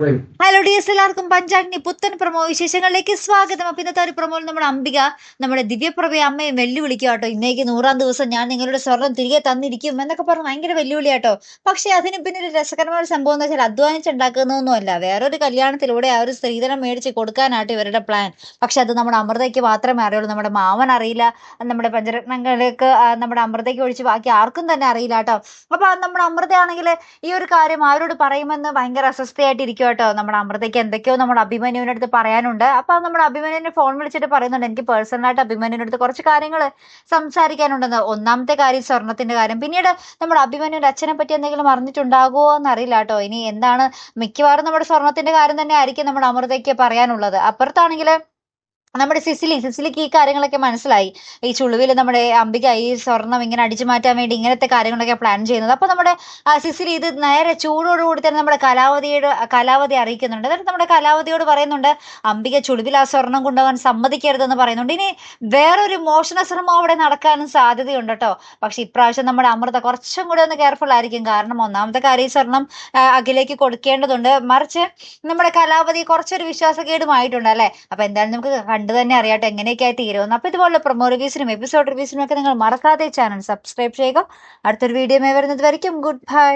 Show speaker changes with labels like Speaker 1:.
Speaker 1: Hello dears, എല്ലാവർക്കും പഞ്ചാഗ്നി പുത്തൻ promo വിശേഷങ്ങളിലേക്ക് സ്വാഗതം. അപ്പൊ ഇന്നത്തെ ഒരു പ്രൊമോയിൽ നമ്മുടെ അംബിക നമ്മുടെ ദിവ്യപ്രഭ അമ്മയെ വെല്ലുവിളിക്കുക കേട്ടോ. ഇന്നേക്ക് 100-ാം ദിവസം ഞാൻ നിങ്ങളുടെ സ്വർണം തിരികെ തന്നിരിക്കും എന്നൊക്കെ പറഞ്ഞ് ഭയങ്കര വെല്ലുവിളിയാട്ടോ. പക്ഷെ അതിന് പിന്നെ ഒരു രസകരമായ സംഭവം എന്ന് വെച്ചാൽ അധ്വാനിച്ചുണ്ടാക്കുന്നൊന്നുമല്ല, വേറൊരു കല്യാണത്തിലൂടെ ആ ഒരു സ്ത്രീധനം മേടിച്ച് കൊടുക്കാനായിട്ട് ഇവരുടെ പ്ലാൻ. പക്ഷെ അത് നമ്മുടെ അമൃതയ്ക്ക് മാത്രമേ അറിയുള്ളൂ. നമ്മുടെ മാമൻ അറിയില്ല, നമ്മുടെ പഞ്ചരത്നങ്ങളിലേക്ക് നമ്മുടെ അമൃതയ്ക്ക് ഒഴിച്ച് ബാക്കി ആർക്കും തന്നെ അറിയില്ല കേട്ടോ. അപ്പൊ നമ്മുടെ അമൃതയാണെങ്കിൽ ഈ ഒരു കാര്യം അവരോട് പറയുമെന്ന് ഭയങ്കര അസ്വസ്ഥയായിട്ടിരിക്കും കേട്ടോ. നമ്മുടെ അമൃതയ്ക്ക് എന്തൊക്കെയോ നമ്മുടെ അഭിമന്യുവിന്റെ അടുത്ത് പറയാനുണ്ട്. അപ്പൊ നമ്മുടെ അഭിമന്യുവിനെ ഫോൺ വിളിച്ചിട്ട് പറയുന്നുണ്ട്, എനിക്ക് പേഴ്സണലായിട്ട് അഭിമന്യുവിന്റെ അടുത്ത് കുറച്ച് കാര്യങ്ങൾ സംസാരിക്കാനുണ്ടെന്ന്. ഒന്നാമത്തെ കാര്യം സ്വർണത്തിന്റെ കാര്യം. പിന്നീട് നമ്മുടെ അഭിമന്യുവിന്റെ അച്ഛനെ പറ്റി എന്തെങ്കിലും അറിഞ്ഞിട്ടുണ്ടാകുമോ എന്നറിയില്ല കേട്ടോ. ഇനി എന്താണ്, മിക്കവാറും നമ്മുടെ സ്വർണത്തിന്റെ കാര്യം തന്നെ ആയിരിക്കും നമ്മുടെ അമൃതയ്ക്ക് പറയാനുള്ളത്. അപ്പുറത്താണെങ്കിൽ നമ്മുടെ സിസിലിക്ക് ഈ കാര്യങ്ങളൊക്കെ മനസ്സിലായി. ഈ ചുളുവിൽ നമ്മുടെ അംബിക ഈ സ്വർണം ഇങ്ങനെ അടിച്ചു മാറ്റാൻ വേണ്ടി ഇങ്ങനത്തെ കാര്യങ്ങളൊക്കെ പ്ലാൻ ചെയ്യുന്നത്. അപ്പൊ നമ്മുടെ സിസിലി ഇത് നേരെ ചൂടോടുകൂടി തന്നെ നമ്മുടെ കലാവധി അറിയിക്കുന്നുണ്ട്. എന്നിട്ട് നമ്മുടെ കലാവധിയോട് പറയുന്നുണ്ട്, അംബിക ചുളുവിൽ ആ സ്വർണം കൊണ്ടുപോകാൻ സമ്മതിക്കരുതെന്ന് പറയുന്നുണ്ട്. ഇനി വേറൊരു മോഷണ ശ്രമം അവിടെ നടക്കാനും സാധ്യതയുണ്ട് കേട്ടോ. പക്ഷെ ഇപ്രാവശ്യം നമ്മുടെ അമൃത കുറച്ചും കൂടി ഒന്ന് കെയർഫുൾ ആയിരിക്കും. കാരണം ഒന്നാമത്തെ കാര്യം, ഈ സ്വർണം അഖിലേക്ക് കൊടുക്കേണ്ടതുണ്ട്. മറിച്ച് നമ്മുടെ കലാവധി കുറച്ചൊരു വിശ്വാസക്കേടുമായിട്ടുണ്ട് അല്ലെ. അപ്പൊ എന്തായാലും നമുക്ക് കണ്ടു തന്നെ അറിയാട്ടെ എങ്ങനെയൊക്കെയായി തീരുമെന്ന്. അപ്പൊ ഇതുപോലുള്ള പ്രൊമോ റിവ്യൂസിനും എപ്പിസോഡ് റിവ്യൂസിനും ഒക്കെ നിങ്ങൾ മറക്കാതെ ചാനൽ സബ്സ്ക്രൈബ് ചെയ്യുക. അടുത്തൊരു വീഡിയോ വരുന്നത് വരയ്ക്കും ഗുഡ് ബൈ.